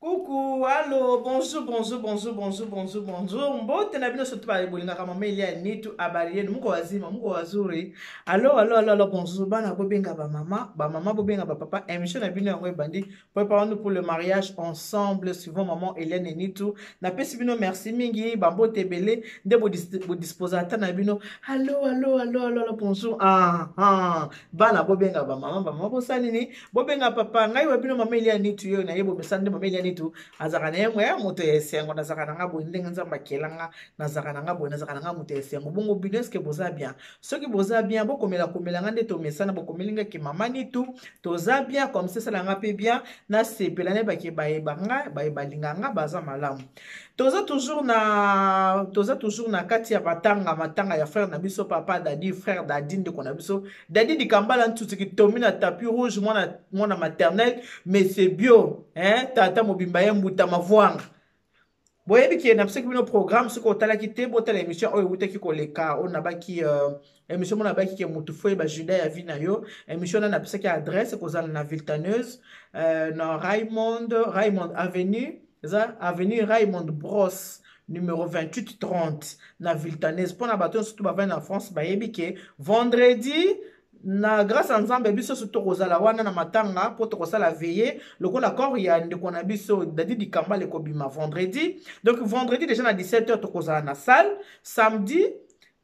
Coucou, allô, bonjour, bonjour, bonjour, bonjour, bonjour, bonjour. Mbote na bino surtout ba bolinga kama meli ya nitu abali yenu muko wazima, muko wazuri. Allo, bonjour. Bana bobenga ba mama bobenga ba papa. Émission na bino yango ebandi. Préparons-nous pour le mariage ensemble suivant maman Hélène et Nitu. Na pesi bino merci mingi, ba mbote belé nde bo disposata na bino. Allo, bonjour. Bana bobenga ba mama bo salini. Bobenga papa ngai wa bino mama Hélène ya Nitu yo na yebo besande mama Hélène tu azaka na yemwe ya moto esengo nazaka na ngabo ndenge nzamba kelanga nazaka na ngabo nazaka na ngabo moto esengo bongo bino que boza bien soki boza bien bokomela ngande to mesana bokomelinga ke mama ni tu toza bien comme ça la ngape bien na sepela ne bake bayebanga bayebalinganga baza malamu toza toujours na kati ya matanga ya frère na biso papa dadi frère dadi ndeko na biso dadi dikambala ntutu ki tomi na tapis rouge mwana maternel mais c'est bio tata mobimba ye mbuta mavwanga boyebi ke na biso bino programme soki otalaki te botala émission oyo ewutaki koleka oyo nabaki émission mona nabaki ke mutu fo yeba juda ya vi na yo émission na napisaki adresse ekozala na viltaneuse na Raymond avenue eza avenue Raymond Bros numéro 2830 na viltaneuse mpona bato surtout bavai na France bayebi ke vendredi na grâce à nzambe biso surtout kozala wana na matanga po tokosala veiller lokola corps ya ndeko na biso dadi dikamba lekobima vendredi donc vendredi déjà na 17h tokozala na salle samedi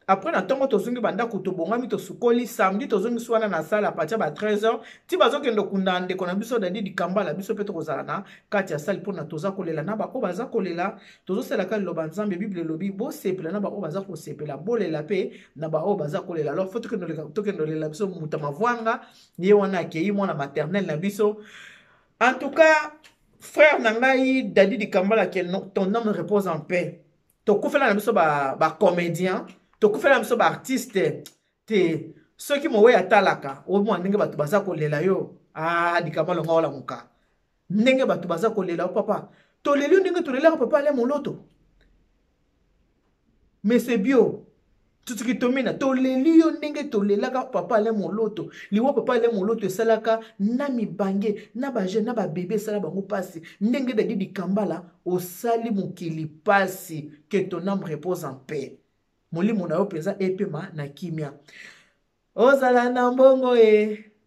après na ntongo tozongi bandako tobongami tosukoli samedi tozongi swana na salle à partir ba 13h ti bazokende kunda ndeko na biso dadi dikamba la biso pe tokozala na kati ya salle mpona toza kolela na bako baza kolela tozoselaka liloba nzambe bible elobi bosepela na bao baza kosepela bolela pe na bao baza kolela alors faut tokende kolela biso muta mavwanga ye wana akei mwana maternel na biso en tout cas frère na ngai dadi dikambala ke ton nom repose en paix tokufela na biso ba comédien tokufela biso ba artiste te soki mowe atalaka omwa ndenge bato baza kolela yo dikambala nga wala muka ndenge bato baza kolela papa toleli ndenge tolelaka papa ale moloto mais c'est bio tutuki tomina toleli yo ndenge tolelaka papa ale moloto liwa papa ale moloto esalaka na mibange na bajeune na babebe esala bango pasi ndenge dadi dikambala osali mokili pasi que ton âme repose en paix molimo na yo mpenza epema na kimia ozala na mbongo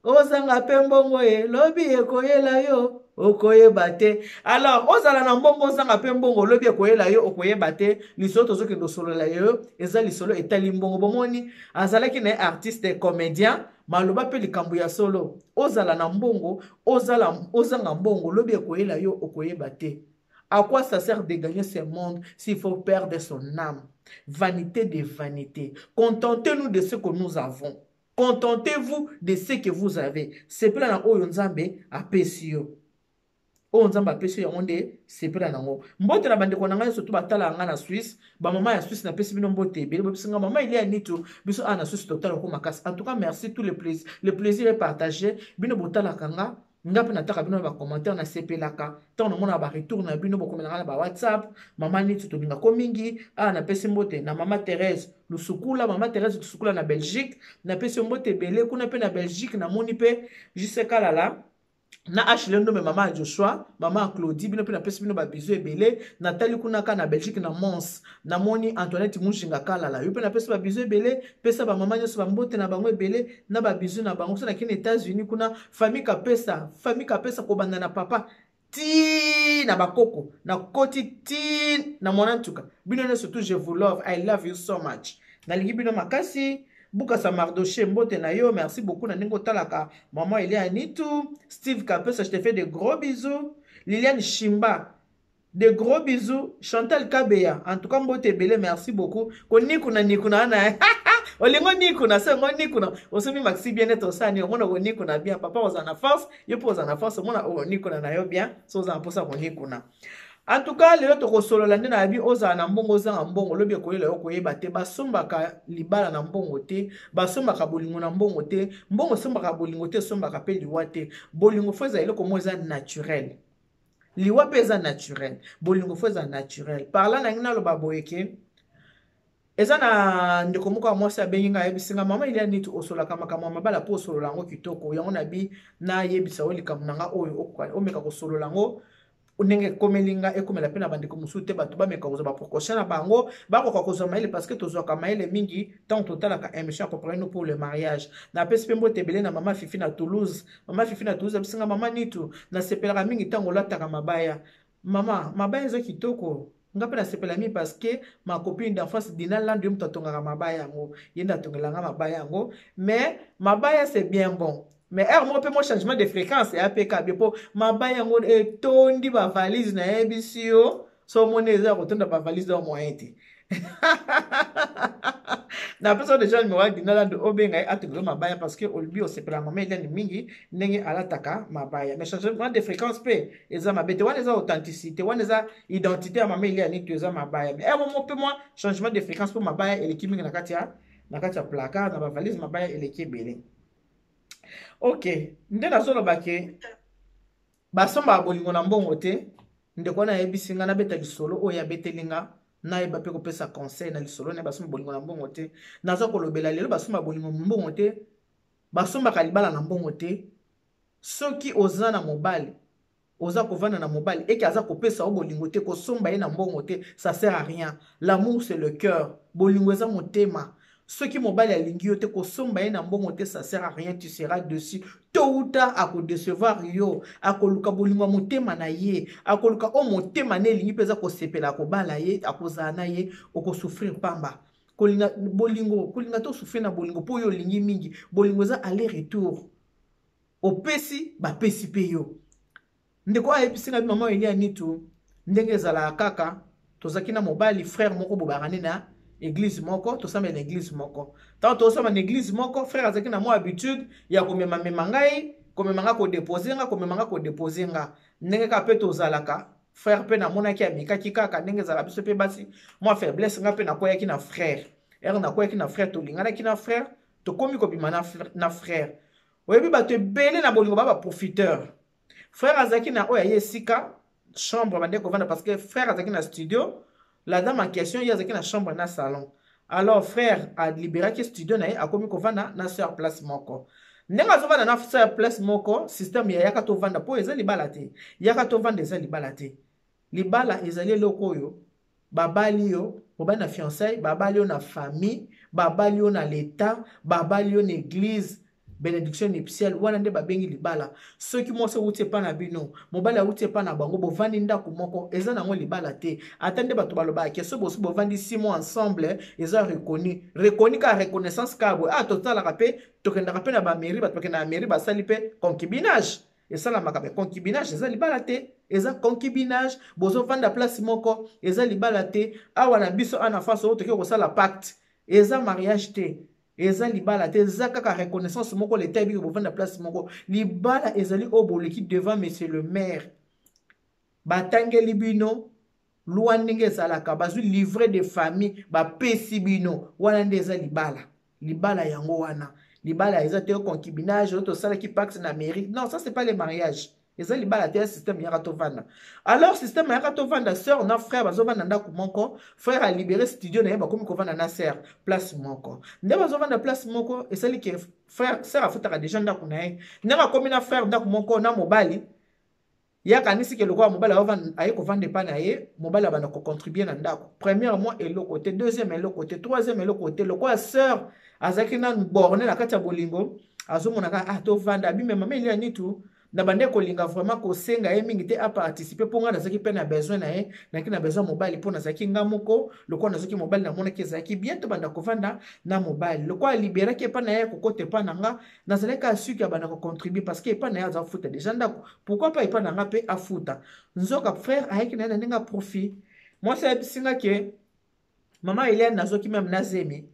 ozanga mpe mbongo lobi ekoyela yo okoyeba te alors ozala na mbongo ozanga mpe mbongo lobi ekoyela yo okoyeba te lisolo tozokende osolola yo eza lisolo etali mbongo bomoni azalaki na ye artiste comédien maloba mpe likambo ya solo ozala na mbongo ozanga mbongo lobi ekoyela yo okoyeba te. À quoi ça sert de gagner ce monde s'il faut perdre son âme? Vanité de vanité. Contentez-nous de ce que nous avons. Contentez-vous de ce que vous avez. C'est plein na oyo nzambe apesi yo. Oyo nzambe apesi yo onde c'est plein na ngo. Mbote na bandeko na ngai surtout batala nga na Suisse, ba mama ya Suisse na pesi bino mbote ebele bobisinga mama il y a nitu biso na Suisse total ko makasi. En tout cas merci tout le plaisir est partagé. Bino botala kanga ngapi nataka bino ba commentaire na sepelaka tant na mona ba retour na bino bokomela na ba WhatsApp mama nitu to binga ko mingi na pesi mbote na mama Thérèse mama Thérèse lusukula na Belgique na pesi mbote belé kuna pe na Belgique na moni pe jusqu'à là na Ashley ndo mama Joshua mama Claudie bino pe na pesi bino ba bizu ebele Nathalie kuna ka na Belgique na Mons na moni Antoinette Mushinga kala la yo pe na pesi ba bizu ebele pesa ba mama nyoso ba mbote na bango ebele na ba bizu na bango so na kini États-Unis kuna famille kapesa ko banda na papa ti na bakoko na koti ti na mona ntuka bino ne surtout je vous love I love you so much na lingi bino makasi Buka sa Mardoché mbote na yo, merci beaucoup na ningo talaka. Maman Elia Nitu, Steve Capes, je te fais de gros bisous. Liliane Shimba, de gros bisous. Chantal Kabeya, en tout cas mbote belé, merci beaucoup. Ko nikuna na. Olingo nikuna, se ngo nikuna. Osumi maxi bien eto sani, mona ko nikuna bien. Papa ozana force, yo po ozana force, mona o nikuna na yo bien. So ozana posa ko nikuna. En tout cas, les autres solo lande na bi oza na mbongo oza mbongo lobi koyela yo koyeba te basombaka libala na mbongo te basombaka bolingo na mbongo te mbongo sombaka bolingo te sombaka pe liwa te bolingo foza eloko mo eza naturel liwa pe eza naturel bolingo foza naturel parla na ngina loba boyeke eza na ndeko moko mwasi abengi nga yebisinga mama ili ani tu osola kama kama mabala po solo lango kitoko yango na bi na yebisa oli kamnanga oyo omeka ko solo lango ndenge komelinga ekomela pe na bandeko mosusu te bato bameka kozwa baprocoche na bango bakoka kozwa mayele parce que tozwaka mayele mingi ntango totalaka émission ya préparé nous pour le mariage napesi mpe mbote ebele na mama fifi na Toulouse abisinga mama nitu nasepelaka mingi ntango olataka mabaya mama mabaya eza kitoko nga mpe nasepela mingi parce que ma copine d'enfance dina lando yo moto atongaka mabaya yango ye nde atongelanga mabaya yango mais mabaya c'est bien bon. Mais moi pe mon changement de fréquence et APK bipo mabaya ngo etondi ba valise na ebisio so mone eza kotonda ba valise dans moyen te na personne déjà me wa dinala de obenga atengelo mabaya parce que olbi o sepela mama elani mingi ndenge alataka mabaya mais changement de fréquence pe eza mabete wana eza authenticité wana eza identité ya mama elani tu eza mabaya mais moi pe moi changement de fréquence pour mabaya eleki mingi na kati ya placard na ba valise mabaya eleki belé. Ok, nde nazoloba ke basomba bolingo na mbongo te ndeko na yebisinga na beta lisolo oya betelinga na yeba pe kopesa conseil na lisolo na basomba bolingo na mbongo te naza kolobela lelo basomba bolingo mbongo te basomba kalibala na mbongo te soki oza na mobali oza kovanda na mobali eki aza kopesa o bolingo te kosomba ye na mbongo te ça sert à rien. L'amour c'est le cœur, bolingo eza motema. Ceux qui mobile à l'ingio te kosomba ye na mbongo te ça sert à rien, tu seras dessus tôt ou tard à ko décevoir yo à koluka bolingo motema na ye à koluka o motema ne lingi peza ko sepela ko bala ye a kozana ye o ko souffrir pamba kolinga bolingo kolinga to souffrir na bolingo po yo lingi mingi bolingo za aller retour opesi ba pesi pe yo ndeko ayebisinga bi mama Elia nitu ndenge ezala kaka tozaki na mobali frère moko bobarane na église moko to sama na église moko tant to sama na église moko frère azaki na mo habitude ya komema ngai komema ko déposer nga ndenge ka pe to zalaka frère pe na mona ki amika ki kaka ndenge zala biso pe basi moi faiblesse nga pe na koya ki na frère na koya ki na frère to lingana ki na frère to komi ko bima na frère oyebi bato ebele na bolingo ba profiteur frère azaki na oya yesika chambre bande ko vanda parce que frère azaki na studio. La dame en question, il y a une chambre dans le salon. Alors, frère a libéré le studio, a commis qu'on va na sur place moko. Nenga zo va na sur place moko, système ya yaka to vanda po ezali balate. Yaka to vanda ezali balate. Libala ezali loko yo, babali yo, bobana na fiançailles, babali yo na famille, babali yo na l'état, babali yo na église. Bénédiction nuptiale wana nde babengi libala soki moso utie pa na bino mobala utie pa na bango bovandi ndako moko eza nango libala te atende bato baloba ke so bosi bovandi 6 mois ensemble eza reconnu ka reconnaissance kabo total rapé tokenda rapé na ba mairie bato bakenda na mairie basali pe concubinage esala makabe concubinage eza libala te eza concubinage bozo vanda place moko eza libala te awa na biso ana faso toke ko sala pacte eza mariage te eza libala te eza kaka reconnaissance moko l'état bi ko vanda place moko libala ezali oboleki devant monsieur le maire batangeli bino loi ndenge ezalaka bazwi livret de famille bapesi bino wana nde eza libala yango wana libala eza te concubinage to sala ki pacte na mairie non ça c'est pas le mariage eza libala te système ya to vanda alors système ya to vanda sœur na frère bazo vanda ndako moko frère a libéré studio na yeba komi ko vanda na sœur place moko nde bazo vanda place moko esali ke frère sœur afutaka déjà ndako na ye ndanga komi na frère ndako moko na mobali ya kanisi ke lokwa mobali aye ko vanda pa na ye mobali abana ko contribuer na ndako premièrement et le côté deuxième et le côté troisième et le côté lokwa sœur azaki na borne na kati ya bolingo azomona ka to vanda bi mema mais il y a ni tout na bande ko linga vraiment ko senga ye mingi te a participer pour nga nazaki pe na besoin na ye na ki na besoin mobile pour nazaki nga moko lokwa nazaki mobile na mona ki zaki bientôt banda ko vanda na mobile lokwa libérer ke pa na ye ko kote pa na nga nazaleka su ke banda ko contribuer parce que pa na ya za futa déjà ndako pourquoi pas pa na nga pe afuta nzoka frère ayeki na ndinga profit moi c'est singa ke mama Eliane nazoki même nazemi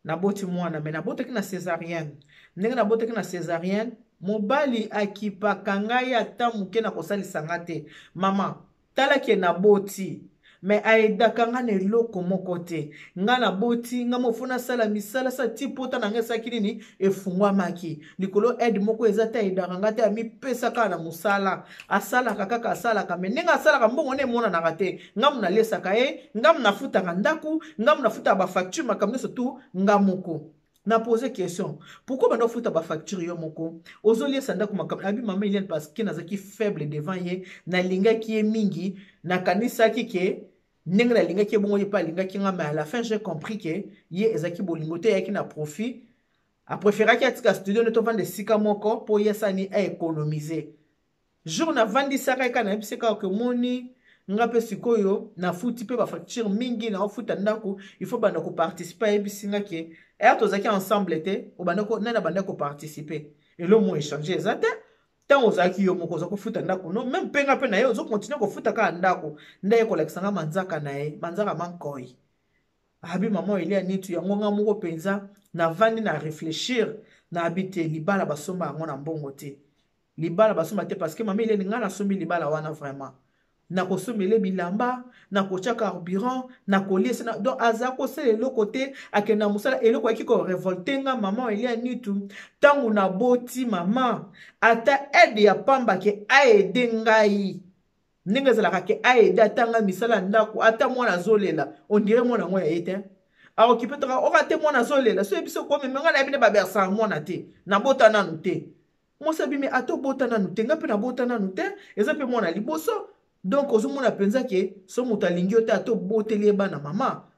na boti mwana mais na botaki na césarienne ndenge na botaki na césarienne mobali akipaka ngai ata muke na kosalisa nga te mama tala ke na boti mais aidaka nga na eloko moko te nga na boti nga mofuna sala misala sa ti pota na nga esaki nini efungwamaki likolo aide moko eza te aidaka nga te amipesa kaka na mosala asalaka kaka asalaka me ndenge asalaka mbongo nde emonanaka te nga munalesaka ye nga munafutaka ndako nga munafutaka bafacture makambo nyonso tu nga moko na poser question pourquoi bando futa ba facture yo moko ozolie sanda kuma abi mama Eliane parce que nazaki faible devant ye na linga ki mingi na kanisa ki ke ndenge na linga ki bongo ye pa linga ki nga mais à la fin j'ai compris que ye ezaki bolingo te yaki na profit a préféré ki atika studio ne to vendre sika moko pour ye sani a économiser jour na vandi saka ka na biseka que moni nga pe sikoyo na futi pe ba facture mingi na ofuta ndako il faut banda ko participer et bisinga ke et tozaki ensemble te o banda ko na banda ko participer et le mot échanger exact tant ozaki yo moko za ko futa ndako no même penga pe na yo zo continuer ko futa ka ndako ndaye ko lekisanga manzaka na ye manzaka mankoi abi maman Eliane nitu yango nga moko penza na vandi na réfléchir na habiter libala basomba ngo na mbongo te libala basomba te parce que maman Eliane nga na sombi libala wana vraiment na kosomele bilamba na kotia carburant na kolie na donc azako sele le côté akena musala eloko yaki ko révolter nga maman Eliane nitu tangu na boti mama ata aide ya pamba ke aide ngai ndenge zalaka ke aide atanga misala ndako ata mwana zolela on dirait mwana ngo ya ete a occupé tra o rate mwana zolela so ebiso ko me nga na bine ba bersa mwana te na bota nanu te mo sabi me ato bota nanu te nga pe na bota nanu te eza pe mwana liboso. Donc, ozomona penza ke so muta lingio te ato boteli bana mama.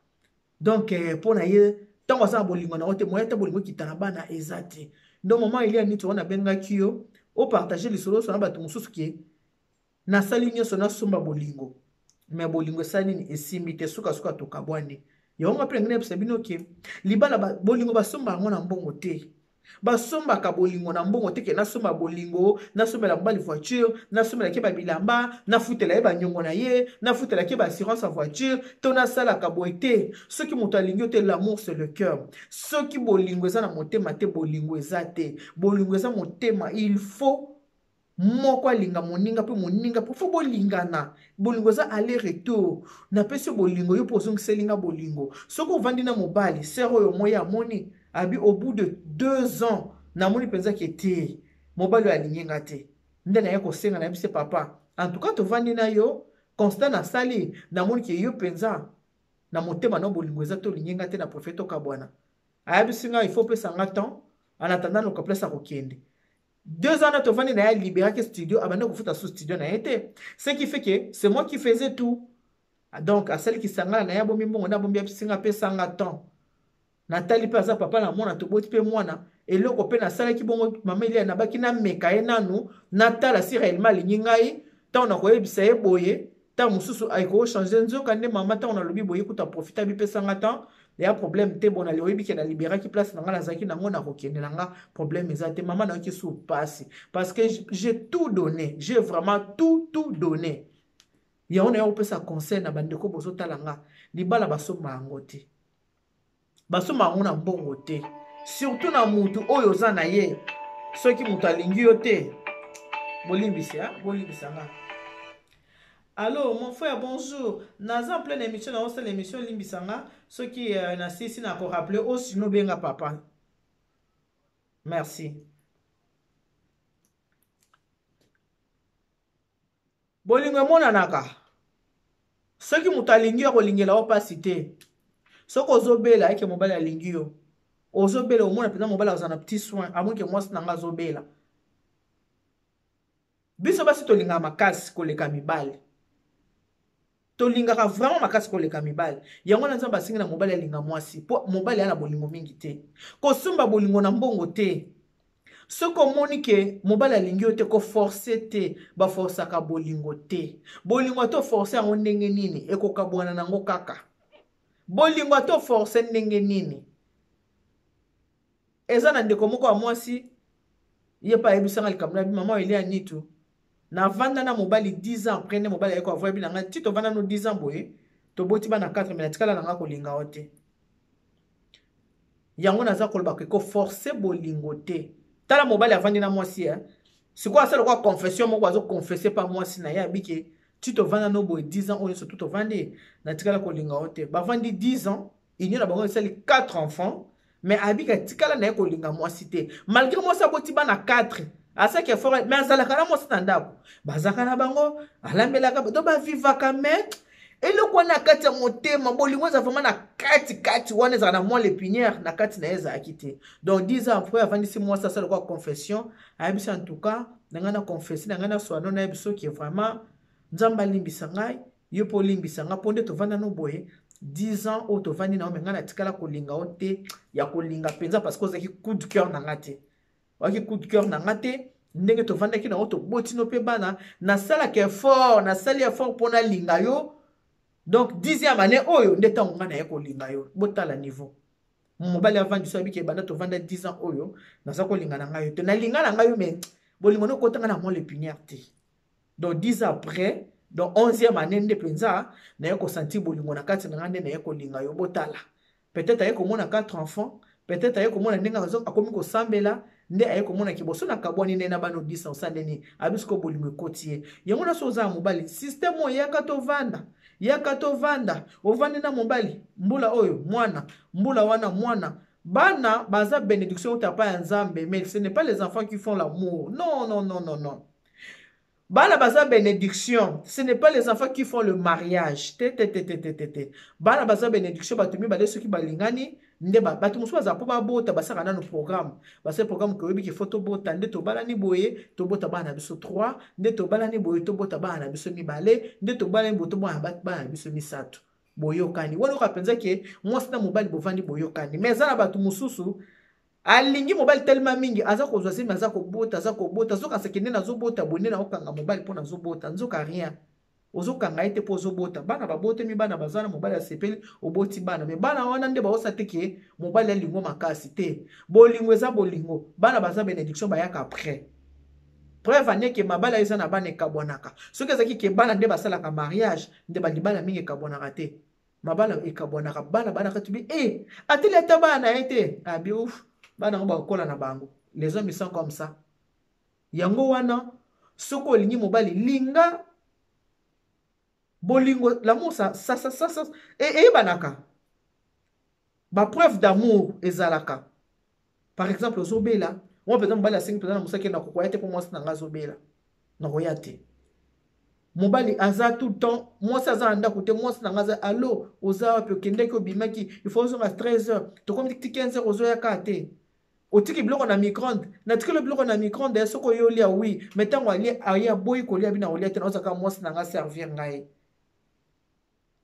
Donc, pour na ye tango sa bolingo na ote moya ta bolingo kitana bana ezati. Donc, maman Eliane nitu wana benga kiyo o partager lisolo so na bato mususu ke na sali nyoso na somba bolingo. Mais bolingo sali ni esimbi te suka suka to kabwani. Yo nga pe ngene bino ke libala bolingo basomba ngona mbongo te. Basomba ka bolingo na mbongo teke na somba bolingo na somba la bali voiture na somba la ke ba bilamba na futela ye ba nyongo na ye na futela ke ba assurance à voiture to na sala ka boité ce qui muta lingio te l'amour c'est le cœur ce qui bolingo eza na motema te bolingo eza te bolingo eza motema il faut moko alinga moninga pe moninga po fo bolingana bolingo eza aller retour na pesi bolingo yo pozong selinga bolingo soko vandi na mobali sero yo moya moni abi au bout de 2 ans na moni penza ki te mobali alinga te ndena yako senga na bise papa en tout cas to vandi na yo constant na sali na moni ki yo penza na motema na bolingo eza to linga te na prophète kabwana abi singa il faut pesa nga temps en attendant le complexe à kokende 2 ans na to vandi na ya libérer que studio abanda ko futa sous studio na été ce qui fait que c'est moi qui faisais tout donc à celle qui sanga na ya bombi mbongo na bombi singa pesa nga temps Nathalie paza papa na mwana to boti pe mwana eloko pe na sala ki bongo mama Eliane na baki na meka ye nanu natala si réellement lingai ta on a koyebisa ye boye ta mususu ay ko changer nzoka nde mama ta on a lobi boye kuta profiter bi pesa nga temps ya problème te bona le oyebi ke na libérer ki place na nga na zaki na ngona ko kende na nga problème ezate mama na ki sou passe parce que j'ai tout donné j'ai vraiment tout donné ya on a yo pesa conseil na bandeko bozo talanga libala baso mangote basoma ngona mbongo te surtout na mutu oyo za na ye soki mutu alingi yo te bolimbisa nga. Allô mon frère bonjour naza en pleine émission na osa l'émission limbisa nga soki na sisi na ko rappeler o sino benga papa merci bolingo monanaka soki mutu alingi yo kolingela o pasi te soko ozobela eke mobali alingi yo ozobela omona peza mobali azana petit soin amonke mwasi nanga azobela biso basi tolinga makasi koleka mibali tolingaka vraiment makasi koleka mibali yango na nzambe asingi na mobali alinga mwasi po mobali ana bolingo mingi te kosumba bolingo na mbongo te soko omoni ke mobali alingi yo te ko forcer te ba forsaka bolingo te bolingo to forcer yango ndenge nini ekokabwana nango kaka bolingo to force ndenge nini eza na ndeko moko wa mwasi ye pa ebisanga likamuna bi mama Eliane nitu na vanda na mobali 10 ans après ne mobali yako avwa bi na nga tito vanda no 10 ans boye to boti bana 4 mais tikala na nga ko linga ote yango naza koloba ko forcer bolingo te tala mobali avandi na mwasi siko asala kwa confession moko azo confesser pa mwasi na ya bike tu te vends no boy 10 ans, on est surtout te vendre. Natikala ko linga ote. Ba vandi 10 ans, il y a d'abord 4 enfants, mais abika tikala na ko linga moi cité. Malgré moi ça boti bana 4. Asa ke fort mais azala kana moi standard. Ba zakana bango, alambela ka do ba viva ka mais eloko wana kati ya motema bolingo eza vraiment na kati wana ezala na mwa lépinière na kati na ezalaki te. Donc 10 ans après avandisi mwasi asala kwa confession ayebisi en tout cas na ngai na confession na ngai na swano na yebiso ki vraiment nzambe alimbisa ngai yo mpo olimbisa ngai mpo nde tovanda no boye 10 ans oyo tovandi na yo me ngai natikala kolinga o te ya kolinga mpenza parce que ozalaki coup de cœur na ngai te ozalaki coup de cœur na ngai te ndenge tovandaki na yo toboti no mpe bana nasalaka effort nasali effort mpo nalinga yo. Donc 10e année oyo nde ntango ngai naye kolinga yo botala niveau mobali avandi so abiki ebanda tovanda 10 ans oyo naza kolinga na ngai yo te nalinga na ngai yo me bolingo no kotanga na mwa lépinière te. Donc 10 ans après donc 11e année nde mpenza naye kosentir bolingo na kati na ngai nde naye kolinga yo botala. Peut-être aye komona 4 enfants, peut-être aye komona ndenge akomi kosambela nde aye komona kiboso na kabwani nde na bano 10 ans sandeni abisko bolingo ekoti ye yango na so oza mobali système oyo yaka tovanda ovandi na mobali mbula oyo mwana mbula wana mwana bana baza bénédiction utapa ya nzambe mais ce n'est pas les enfants qui font l'amour non. Bana baza bénédiction, ce n'est pas les enfants qui font le mariage. Bana baza bénédiction, batumi bale ceux qui balingani, ndeba batu musu baza po ba bota basaka na no programme. Basa programme ko yebi ki photo bota nde to bala ni boye, to bota bana biso 3, nde to bala ni boye to bota bana biso mibale, nde to bala ni boto bana biso misatu. Boyokani. Wano ka penza ke mwasi na mobali bovandi boyokani. Mais za batu mususu alingi mobali tellement mingi aza kozwa sima aza kobota zoka sekende na zobota bonne na okanga mobali pona zobota nzoka rien ozokanga ite po zobota bana babote mi bana bazana mobali asepeli oboti bana me bana wana nde baosa teke mobali alingo makasi te bolingo eza bolingo bana baza bénédiction bayaka après preuve ane ke mabala eza na bana ekabwanaka soki ezaki ke bana nde basalaka mariage nde balibala mingi ekabwanaka te mabala ekabwanaka bana katubi ateli ata bana ete abi ouf bana ngo bakola na bango les hommes sont comme ça yango wana soko lingi mobali linga bolingo l'amour ça banaka ba preuve d'amour ezalaka par exemple ozobela moi par exemple bala 5 na musaki na kokoya te pour moi na ngazobela na koyate mobali aza tout le temps moi ça za anda kote moi na ngaza allo oza pe kende ko bimaki il faut à 13h to comme 15h ozoya kate otiki biloko na micro-ondes natiki le biloko na micro-ondes soko yo lia oui mais tango ali aya boy ko lia bina olia te na ozaka mwasi na nga servir ngai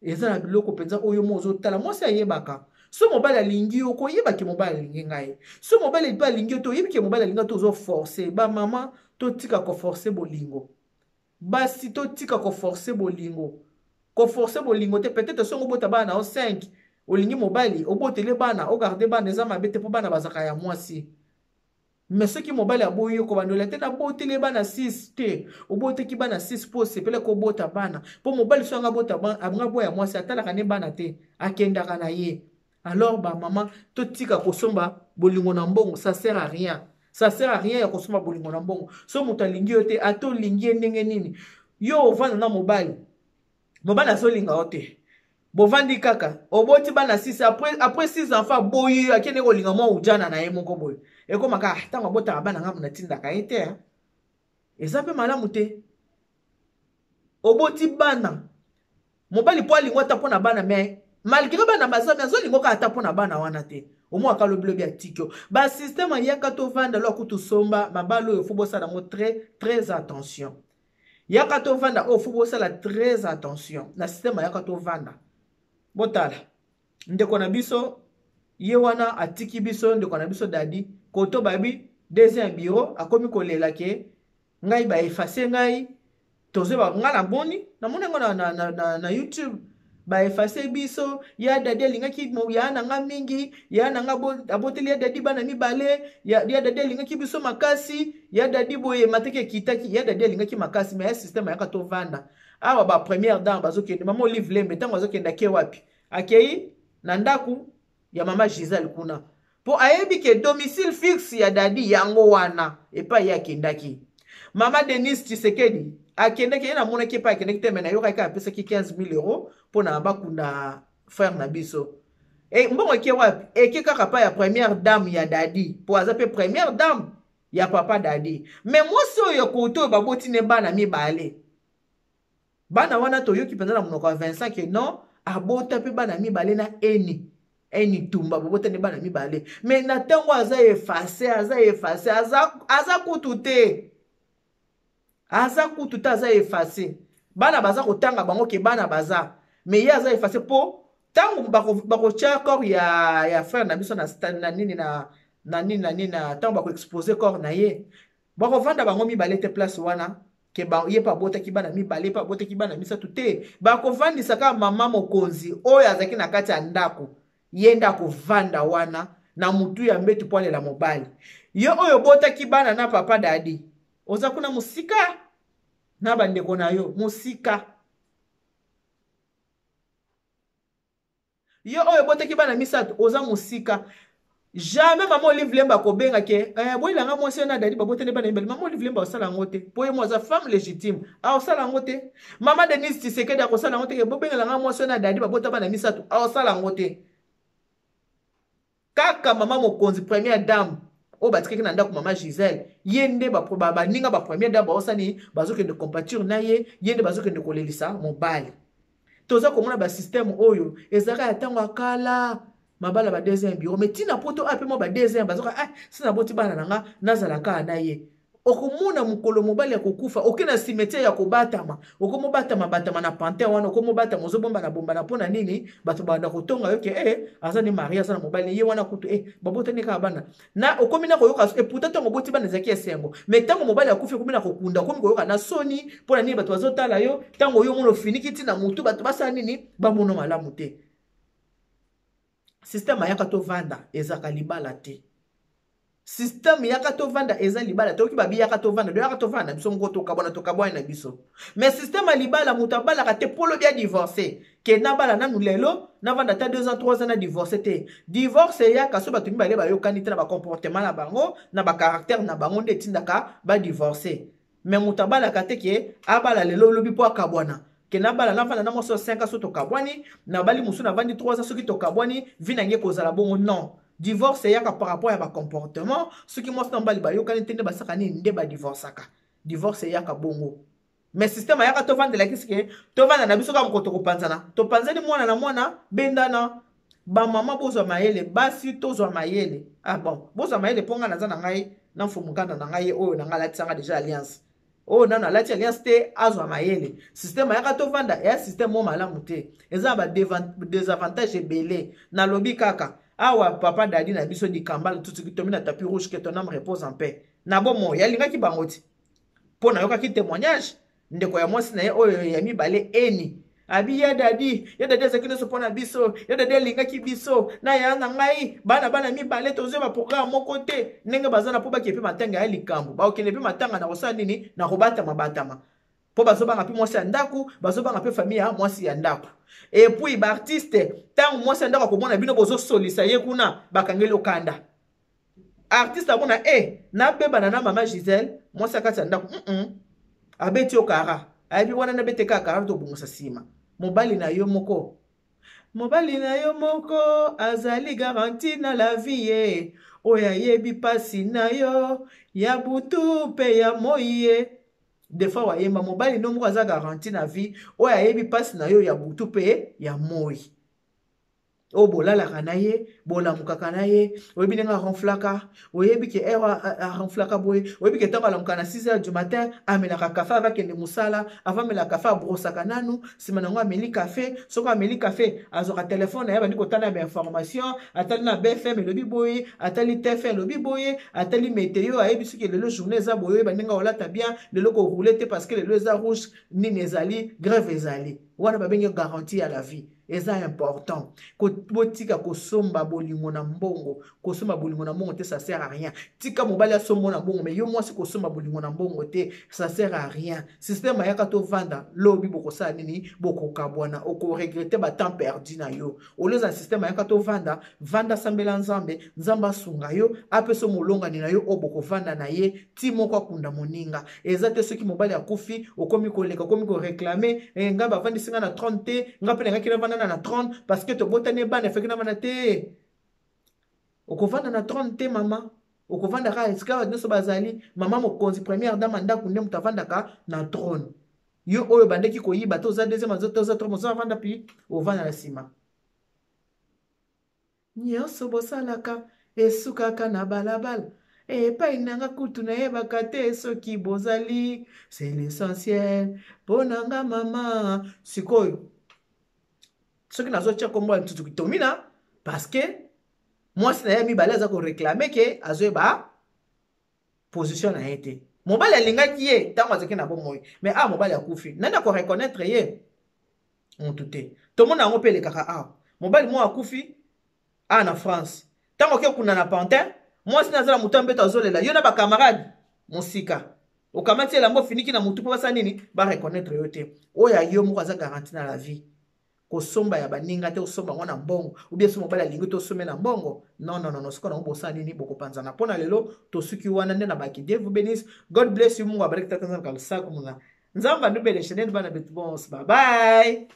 eza na biloko penza oyo mozo tala mwasi ayebaka so mobali alingi yo ko yebaki mobali alingi ngai so mobali pa alingi to yebiki mobali alinga to zo forcer ba mama to tika ko forcer bolingo basi to tika ko forcer bolingo te peut-être so ngobota bana o 5 olingi mobali obotele bana o garder bana eza mabete po bana bazaka ya mwasi mais soki mobali aboyi ko bandola te na botele bana 6 te oboteki bana 6 po sepele ko bota bana po mobali so nga bota bana abanga boya mwasi atalaka ne bana te akendaka na ye. Alors ba maman to tika kosomba bolingo na mbongo ça sert à rien ya kosomba bolingo na mbongo so muta lingi yo te ato lingi ndenge nini yo ovanda na mobali aso linga ote bovandi kaka oboti bana 6 après 6 enfants boyi akene ko linga mo ujana na ye moko boyi eko maka tanga bota bana ngamu na tinda ka ete eza pe malamu te oboti bana mobali po alingwa ta pona bana mais malgré bana bazami azo lingo ka ta pona bana wana te omo akalo blobi atikyo ba système yaka to vanda lo kutu somba mabalo yo fubo sala mo très attention yaka to vanda o fubo sala très attention na système yaka to vanda botala ndeko na biso ye wana atiki biso ndeko na biso dadi koto babi deuxième bureau akomi kolela ke ngai ba effacer ngai toze ba ngala boni na monengo na YouTube ba effacer biso ya dadi lingaki mo ya na nga mingi ya na nga aboteli ya dadi bana mibale ya dadi lingaki biso makasi ya dadi boye mateke kitaki ya dadi lingaki makasi mais système ya kato vanda awa ba première dame bazokende mama Olive Lembe tango bazokenda ke wapi akei na ndaku ya mama Giselle kuna po ayebi ke domicile fixe ya dadi yango wana epa ya kendaki mama Denise Tshisekedi akendaki na mona ke pa akendaki te mena yoka ka pesa ki 15,000 € pona bakunda frère na biso mbongo ke wapi eke kaka pa ya première dame ya dadi po azape première dame ya papa dadi mais moi so yo koto baboti ne bana mibale bana wana toyoki mpenza na monoko ya 25 non abota mpe bana mibale na eni tumba babota ne bana mibale me na ntango aza efase aza kutu te aza efase bana baza kotanga bango ke bana baza me ye aza efase mpo ntango bakotya corps ya frère na biso na nini na ntango bakoexpose corps na ye bakovanda bango mibale te place wana ke ye pa abotaki bana mibale pa abotaki bana misato te bakovandisa kaka mama mokonzi oyo azalaki na kati ya ndako ye nde akovanda wana na mutu ya mbetu mpo alela mobali yo oyo obotaki bana na papa dadi oza kuna mosika na bandeko na yo mosika yo oyo obotaki bana misato oza mosika jamais mama Olive Lemba kobenga ke boyilanga mwasi na dadi babotene bana mibale mama Olive Lemba osala yango te po ye mo aza femme légitime osala yango te mama Denise Tshisekedi akosala yango te ke bobengelanga mwasi na dadi babota bana misato osala yango te kaka mama mokonzi première dame oyo batikaki na ndako mama Gisèle ye nde baninga ba première dame baosani bazokende compature na ye nde bazokende kolelisa mobali toza komona basystème oyo ezalaka ya ntango akala mabala ba deuxième bureau mais tina poto ape mo ba deuxième bazoka sina boti bana nanga nazalaka na ye okomona mukolo mobali ya kokufa okena cimetière ya kobatama okomobatama batama na panthère wana okomobatama ozobomba na bomba na pona nini bato banda kotonga yoke aza ni Maria aza na mobali ye wana kutu babotani kaka bana na okomina koyoka pourtant tango boti bana zaki esengo mais tango mobali akufi okomina kokunda okomi koyoka na soni pona nini bato bazotala yo tango yo mono finiki tina mutu bato basala nini bamono malamu te système ayaka tovanda ezaka libala te système yaka tovanda eza libala te oki babi yaka tovanda do yaka tovanda biso ngo tokabwana na biso mais système ya libala mutu abalaka te polo bia divorcé ke nabala nanu lelo navanda ta 2 ans 3 ans na divorcé te divorce yaka so bato mibale bayokani te na bacomportement na bango na bacaractère na bango nde etindaka badivorcé mais mutu abalaka te ke abala lelo olobi mpo akabwana ke nabala navanda na mwasi 5 ans so tokabwani nabali mosu navandi 3 ans soki tokabwani vi nange kozala bongo non divorce yaka par rapport à ba comportement soki mwasi na mbali bayokani te nde basaka nini nde badivorcaka divorce yaka bongo mais système yaka tovandela kisike tovanda na biso kaka moko tokopanzana topanzani mwana na mwana bendana bamama bozwa mayele basi tozwa mayele bon bozwa mayele mpo nga naza na ngai na mfumukanda na ngai oyo na ngai alatisanga déjà alliance oyo nano alati alliance te azwa mayele système yaka tovanda eya système mo malamu te eza ba désavantage ebele nalobi kaka awa papa dadi na biso dikambala tutuki tomi na tapis rouge que ton âme repose en paix na bomo yalingaki bango ti mpo nayokaki témoignage ndeko ya mwasi na ye oyo ya mibale eni abi ya dadi azalaki nyonso mpo na biso ya dadi alingaki biso na ya na ngai bana mibale tozwi baprogramme moko te ndenge baza na mpo baki epe matanga ya likambo baokende epe matanga na kosala nini na kobatama mpo bazobanga mpe mwasi ya ndako bazobanga mpe famille ya mwasi ya ndako epuis baartiste ntango mwasi ya ndako akomona bino bozosolisa ye kuna bakangeli okanda artiste amona nabebana na mama Gisèle mwasi ya kati ya ndako abeti okara ayebi wana nabete kaka kara tobongosa nsima mobali na yo moko azali garanti na la vie ye oyo ayebi pasi na yo ya butu mpe ya moi ye des fois wayemba mobali no moko aza garanti na vie oyo ayebi pasi na yo ya butu mpe ya moi oyo bolalaka na ye bolamukaka na ye oyebi ndenge aronflaka oyebi ke aronflaka boye oyebi ke ntango alamukaka na 6h du matin amelaka kafe avakende mosala avamela kafe abrosaka nanu nsima nango ameli kafe soko ameli kafe azwaka telefone na ye bandi kotala bainformation atali na BFM elobi boye atali TFM elobi boye atali météo ayebi soki lelo journée eza boye oyeba ndenge olata bien lelo koroule te parce que lelo eza rouge nini ezali grève ezali wana babengi garantie ya la vie eza important botika kosomba bolingo na mbongo kosomba bolingo na mbongo te ça sert à rien tika mobali asombo na mbongo mais yo mwasi kosomba bolingo na mbongo te ça sert à rien système ayaka tovanda lobi bokosala nini bokokabwana okoregrete batemps perdu na yo oleza système ayaka tovanda vanda sambela nzambe asunga yo apesa molongani na yo oyo bokovanda na ye ti moko akunda moninga eza te soki mobali akufi okomi koleka okomi koreklame nga bavandisinga na 30 te nga mpe nangaki navanda na 30 parce que tobotani bana efeki navanda te okovanda na 30 te mama okovandaka esika nyonso bazali mama mokonzi première dame ndako nde moto avandaka na trône yo oyo bandeki koyiba toza deuxième toza troisième oza vanda puis ovanda na nsima nyonso bosalaka esukaka na balabala epai nanga kutu nayebaka te soki bozali c'est l'essentiel mpo nanga mama sikoyo soki nazotia kombo ya Tutu Kitomina parce que mwasi na ye mibale aza koreklame ke azoyeba position na ye te mobali alingaki ye ntango azalaki na bomoi mais awa mobali akufi nani akoreconnaître ye mutu te tomona yango mpe elekaka awa mobali moko akufi awa na France ntango oke kuna na pantin mwasi na aza na moto ambeto azolela yo na bakamarade mosika okamati elamba ofiniki na motu mpo basa nini bareconnaître yo te oyo yo moko aza garanti na la vie kosomba ya baninga te osomba yango na mbongo ubie so mobali alingi tosombe na mbongo non sikoyo nango bosala nini bokopanzana mpo na lelo tosuki wana nde na baki Dieu vous bénisse God bless you mungu abariki tata nzambe kalusaku muna nzambe andubele sheneni bana betu bonse bye bye